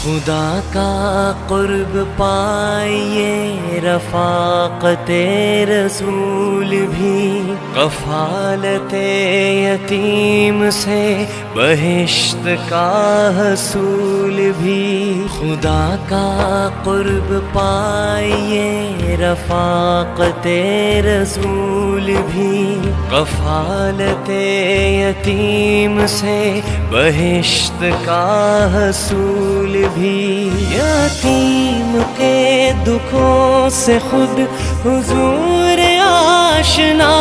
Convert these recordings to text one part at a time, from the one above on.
خدا کا قرب پائیے رفاقت رسول بھی، کفالت یتیم سے بہشت کا حصول بھی۔ خدا کا قرب پائیے رفاقت رسول بھی، کفالت یتیم سے بہشت کا حصول بھی۔ یتیم کے دکھوں سے خود حضور آشنا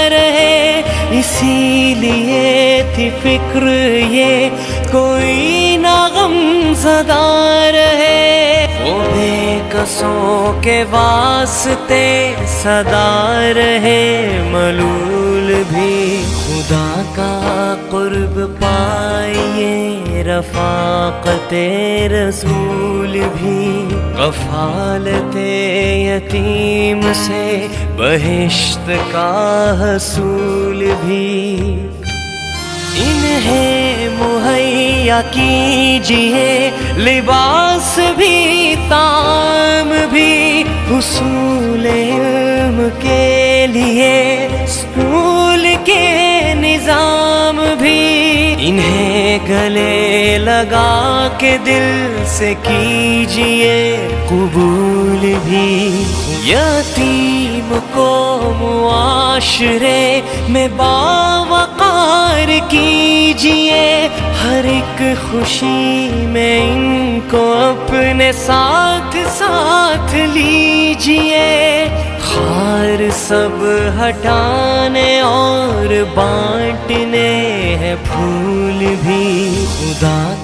رہے، اسی لیے تھی فکر یہ کوئی نہ غم زدہ رہے۔ وہ بے کسوں کے واسطے صدا رہے ملول بھی۔ خدا کا قرب پائیے رفاقت رسول بھی، کفالت یتیم سے بہشت کا حصول بھی۔ انہیں مہیا کیجیے لباس بھی طعام بھی، حصول علم کے لیے اسکول کے نظام بھی۔ انہیں گلے لگا کے دل سے کیجیے قبول بھی۔ یتیم کو معاشرے میں باوقار کیجیے، ہر ایک خوشی میں ان کو اپنے ساتھ ساتھ لیجیے۔ خار سب ہٹانے اور بانٹنے ہیں پھول بھی۔ خدا